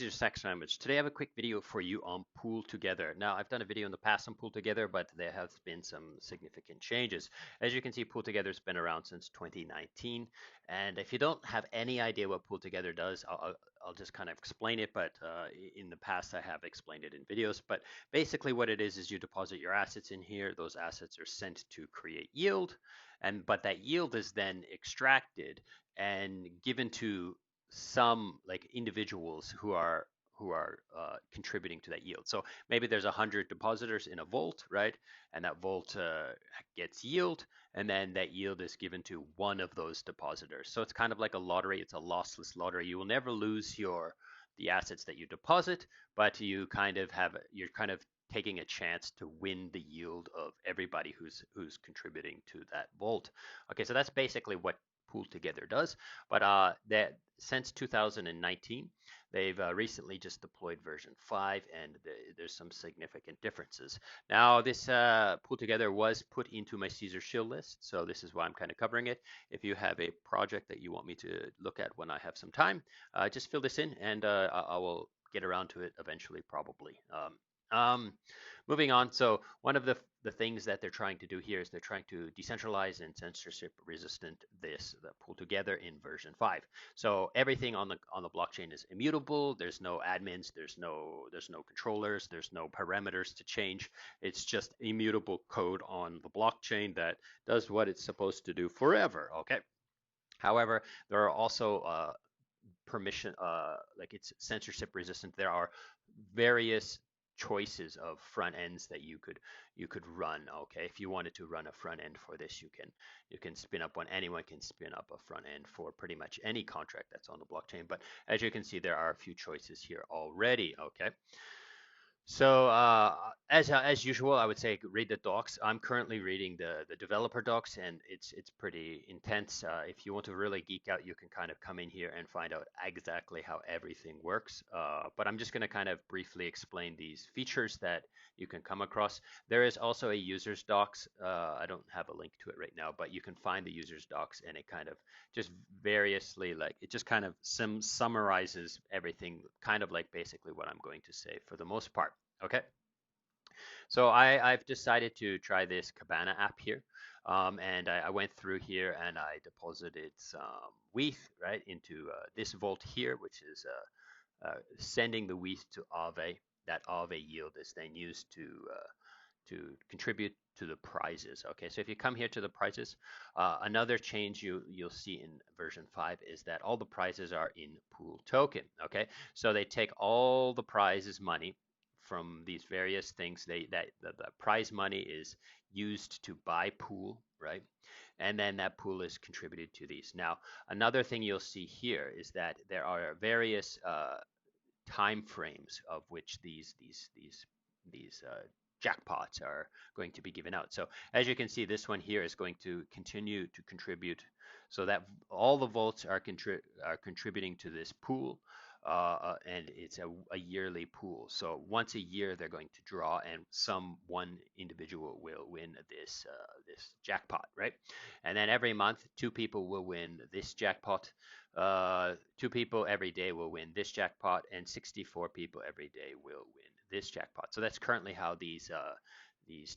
your Sax Language. Today I have a quick video for you on Pool Together. Now, I've done a video in the past on Pool Together, but there have been some significant changes. As you can see, Pool Together has been around since 2019. And if you don't have any idea what Pool Together does, I'll just kind of explain it. But in the past, I have explained it in videos. But basically what it is you deposit your assets in here. Those assets are sent to create yield. But that yield is then extracted and given to some like individuals who are contributing to that yield. So maybe there's 100 depositors in a vault, right? And that vault gets yield, and then that yield is given to one of those depositors. So it's kind of like a lottery. It's a lossless lottery. You will never lose the assets that you deposit, but you're kind of taking a chance to win the yield of everybody who's contributing to that vault. Okay, so that's basically what Pool Together does. But that since 2019, they've recently just deployed version 5, and there's some significant differences. Now, this Pool Together was put into my Caesar Shield list, so this is why I'm kind of covering it. If you have a project that you want me to look at when I have some time, just fill this in, and I will get around to it eventually, probably. Moving on, so one of the things that they're trying to do here is they're trying to decentralize and censorship resistant the Pool Together in version 5. So everything on the blockchain is immutable. There's no admins, there's no controllers, there's no parameters to change. It's just immutable code on the blockchain that does what it's supposed to do forever. Okay. However, there are also like it's censorship resistant. There are various choices of front ends that you could run. Okay, if you wanted to run a front end for this, you can spin up one. Anyone can spin up a front end for pretty much any contract that's on the blockchain. But as you can see, there are a few choices here already. Okay. So as usual, I would say read the docs. I'm currently reading the developer docs, and it's pretty intense. If you want to really geek out, you can kind of come in here and find out exactly how everything works. But I'm just going to kind of briefly explain these features that you can come across. There is also a user's docs. I don't have a link to it right now, but you can find the user's docs, and it kind of just variously, like, it just kind of summarizes everything, kind of like basically what I'm going to say for the most part. Okay, so I've decided to try this Cabana app here, and I went through here and I deposited some WETH right into this vault here, which is sending the WETH to Aave. That Aave yield is then used to contribute to the prizes. Okay, so if you come here to the prizes, another change you'll see in version 5 is that all the prizes are in pool token. Okay, so they take all the prizes money from these various things. The prize money is used to buy pool, right? And then that pool is contributed to these. Now, another thing you'll see here is that there are various time frames of which these jackpots are going to be given out. So as you can see, this one here is going to continue to contribute, so that all the vaults are contributing to this pool, and it's a yearly pool. So once a year they're going to draw, and one individual will win this jackpot, right? And then every month 2 people will win this jackpot. 2 people every day will win this jackpot, and 64 people every day will win this jackpot. So that's currently how these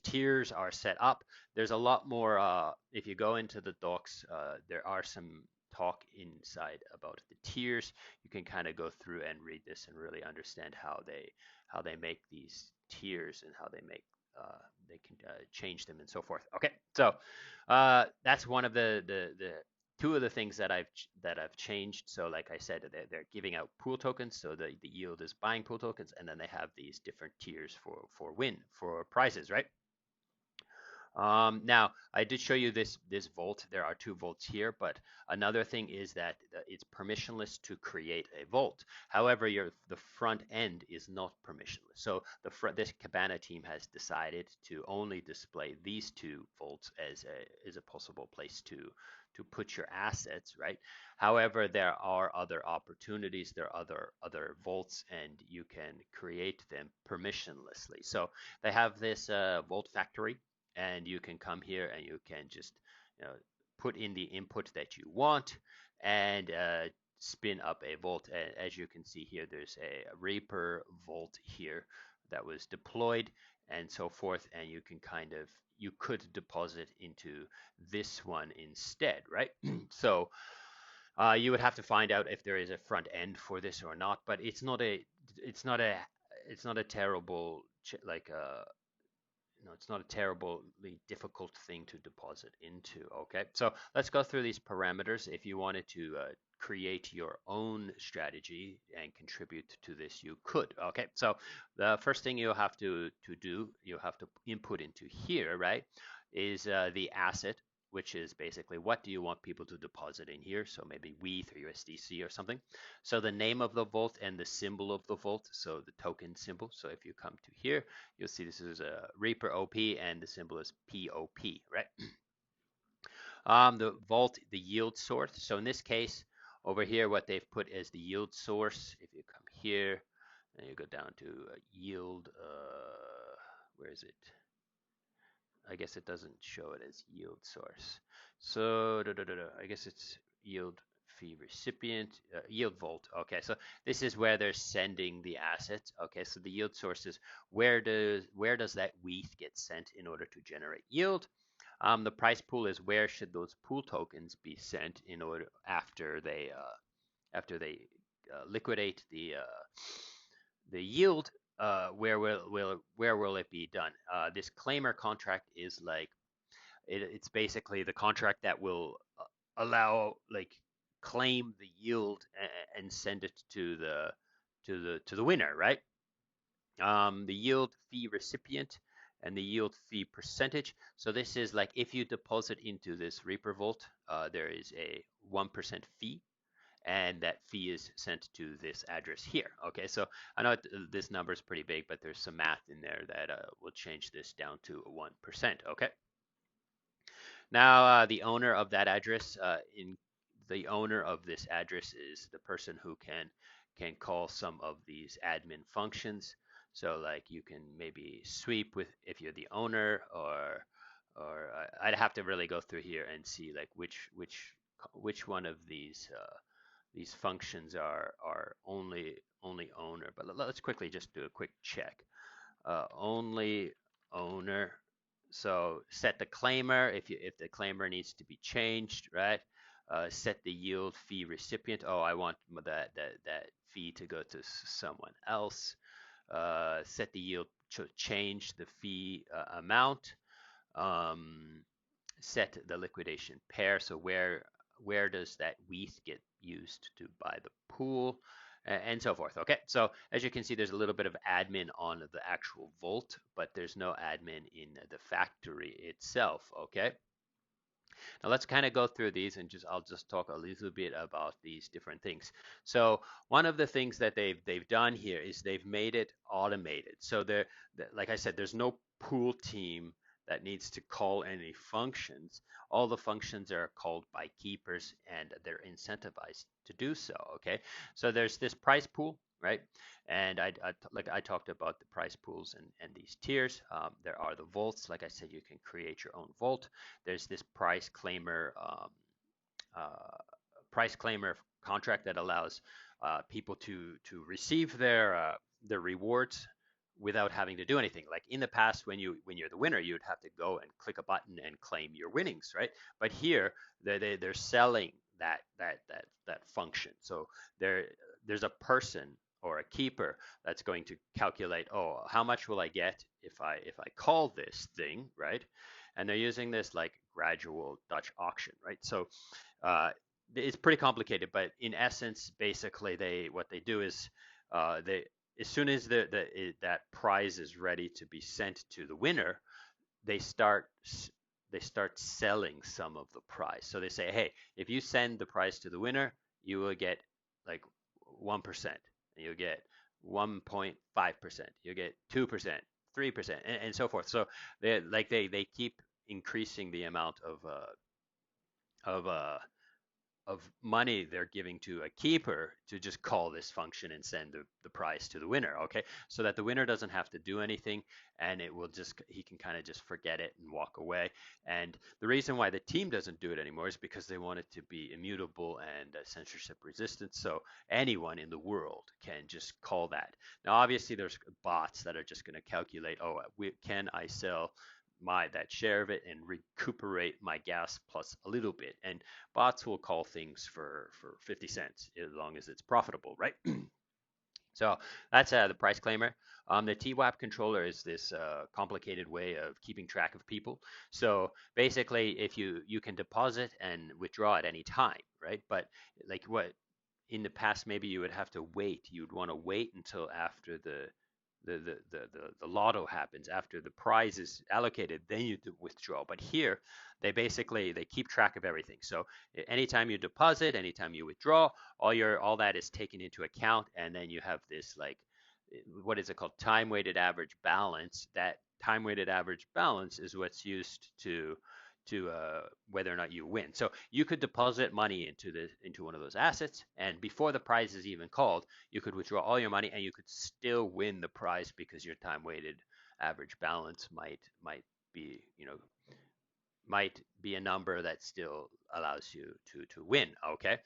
tiers are set up. There's a lot more. If you go into the docs, there are some talk inside about the tiers. You can kind of go through and read this and really understand how they make these tiers and how they can change them and so forth. Okay, so that's one of the two of the things that I've changed. So like I said, they're giving out pool tokens, so the yield is buying pool tokens, and then they have these different tiers for prizes, right? Now, I did show you this vault. There are 2 vaults here, but another thing is that it's permissionless to create a vault. However, the front end is not permissionless. So this Cabana team has decided to only display these 2 vaults as a possible place to put your assets, right? However, there are other opportunities, there are other vaults, and you can create them permissionlessly. So they have this vault factory, and you can come here and you can just put in the input that you want, and spin up a vault. As you can see here, there's a Reaper vault here that was deployed and so forth, and you can you could deposit into this one instead, right? So you would have to find out if there is a front end for this or not, but it's not a, it's not a terrible it's not a terribly difficult thing to deposit into. Okay, so let's go through these parameters. If you wanted to create your own strategy and contribute to this, you could. Okay, so the first thing you have to do, you have to input into here, right, is the asset, which is basically what do you want people to deposit in here. So maybe WETH or USDC or something. So the name of the vault and the symbol of the vault, so the token symbol. So if you come to here, you'll see this is a Reaper OP and the symbol is POP, right? The vault, the yield source. So in this case, over here, what they've put is the yield source. If you come here and you go down to yield, where is it? I guess it doesn't show it as yield source. So I guess it's yield fee recipient, yield vault. Okay, so this is where they're sending the assets. Okay, so the yield source is where does that WETH get sent in order to generate yield? The price pool is where should those pool tokens be sent in order after they liquidate the yield. Where will it be done? This claimer contract is like it's basically the contract that will allow claim the yield and send it to the winner, right? The yield fee recipient and the yield fee percentage. So this is like if you deposit into this Reaper Vault, there is a 1% fee, and that fee is sent to this address here. Okay, so I know this number is pretty big, but there's some math in there that will change this down to 1%. Okay. Now, the owner of that address, the owner of this address is the person who can call some of these admin functions. So like you can maybe sweep with if you're the owner, or I'd have to really go through here and see like which one of these functions are only owner. But let's quickly just do a quick check. Only owner. So set the claimer if the claimer needs to be changed, right? Set the yield fee recipient. Oh, I want that fee to go to someone else. Set the yield to change the fee amount. Set the liquidation pair. So where does that WETH get used to buy the pool? And so forth. Okay, so as you can see, there's a little bit of admin on the actual vault, but there's no admin in the factory itself. Okay, now let's kind of go through these and I'll just talk a little bit about these different things. So one of the things that they've done here is they've made it automated. So like I said, there's no pool team that needs to call any functions. All the functions are called by keepers and they're incentivized to do so. Okay, so there's this price pool, right? And I talked about the price pools and these tiers. There are the vaults. Like I said, you can create your own vault. There's this price claimer contract that allows people to receive their rewards without having to do anything. Like in the past, when you're the winner, you'd have to go and click a button and claim your winnings, right? But here they're selling that function. So there's a person or a keeper that's going to calculate, oh, how much will I get if I call this thing, right? And they're using this like gradual Dutch auction, right? So it's pretty complicated, but in essence, basically what they do is they as soon as that prize is ready to be sent to the winner, they start selling some of the prize. So they say, hey, if you send the prize to the winner, you will get like 1%, and you'll get 1.5%, you'll get 2%, 3%, and so forth. So they keep increasing the amount of of money they're giving to a keeper to just call this function and send the prize to the winner, okay? So that the winner doesn't have to do anything, and it will just, he can kind of just forget it and walk away. And the reason why the team doesn't do it anymore is because they want it to be immutable and censorship resistant, so anyone in the world can just call that. Now obviously there's bots that are just going to calculate, oh, can I sell that share of it and recuperate my gas plus a little bit. And bots will call things for 50 cents as long as it's profitable, right? So that's the price claimer. The TWAP controller is this complicated way of keeping track of people. So basically, if you can deposit and withdraw at any time, right? But like what in the past, maybe you would have to wait. You'd want to wait until after the lotto happens, after the prize is allocated, then you withdraw. But here, they keep track of everything. So anytime you deposit, anytime you withdraw, all that is taken into account, and then you have this like, what is it called, time weighted average balance. That time weighted average balance is what's used to whether or not you win. So you could deposit money into one of those assets, and before the prize is even called, you could withdraw all your money, and you could still win the prize because your time weighted average balance be might be a number that still allows you to win. Okay.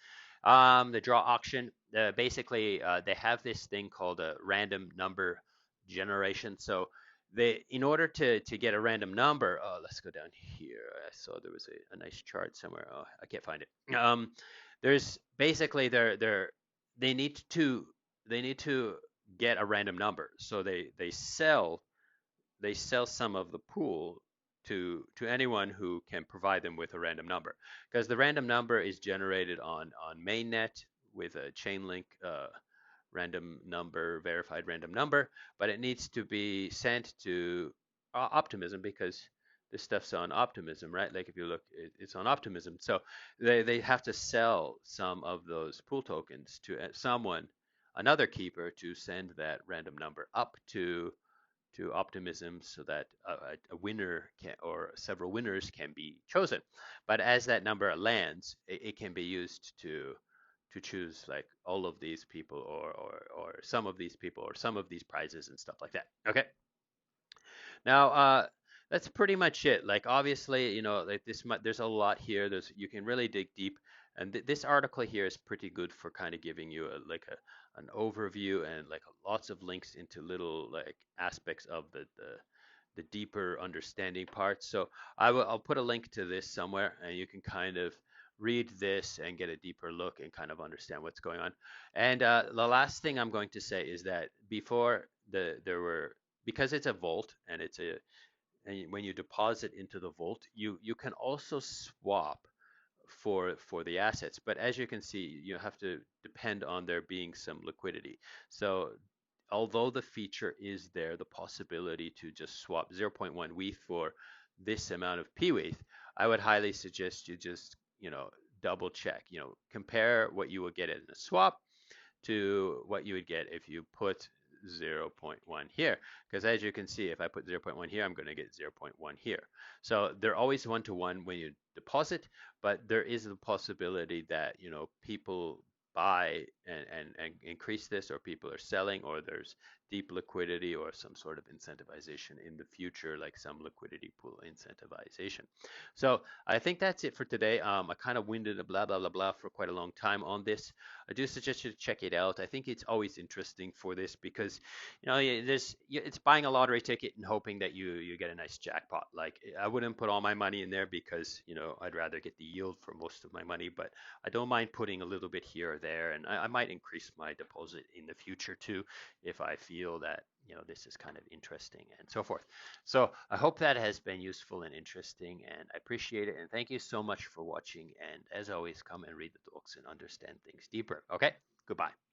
The draw auction, basically, they have this thing called a random number generation. So in order to get a random number, let's go down here. I saw there was a nice chart somewhere. Oh, I can't find it. There's basically they need to they need to get a random number. So they sell some of the pool to anyone who can provide them with a random number, because the random number is generated on mainnet with a chain link random number, verified random number, but it needs to be sent to Optimism, because this stuff's on Optimism, right? Like if you look, it's on Optimism. So they have to sell some of those pool tokens to someone, another keeper, to send that random number up to Optimism, so that a winner can, or several winners can be chosen. But as that number lands, it can be used to choose like all of these people, or some of these people, or some of these prizes and stuff like that. Okay. Now, that's pretty much it. Like obviously, like there's a lot here. You can really dig deep, and this article here is pretty good for kind of giving you an overview, and like lots of links into little like aspects of the deeper understanding parts. So I'll put a link to this somewhere, and you can kind of read this and get a deeper look and kind of understand what's going on. And the last thing I'm going to say is that before there were, because it's a vault, and when you deposit into the vault, you can also swap for the assets. But as you can see, you have to depend on there being some liquidity. So although the feature is there, the possibility to just swap 0.1 WETH for this amount of P WETH, I would highly suggest you just, double check, compare what you would get in a swap to what you would get if you put 0.1 here, because as you can see, if I put 0.1 here, I'm going to get 0.1 here. So they're always one-to-one when you deposit, but there is a possibility that people buy and increase this, or people are selling, or there's deep liquidity, or some sort of incentivization in the future, like some liquidity pool incentivization. So I think that's it for today. I kind of winded a blah blah blah blah for quite a long time on this. I do suggest you to check it out. I think it's always interesting for this, because it's buying a lottery ticket and hoping that you get a nice jackpot. Like I wouldn't put all my money in there, because I'd rather get the yield for most of my money, but I don't mind putting a little bit here or there, and I might increase my deposit in the future too, if I feel that this is kind of interesting and so forth. So I hope that has been useful and interesting, and I appreciate it. And thank you so much for watching. And as always, come and read the books and understand things deeper. Okay, goodbye.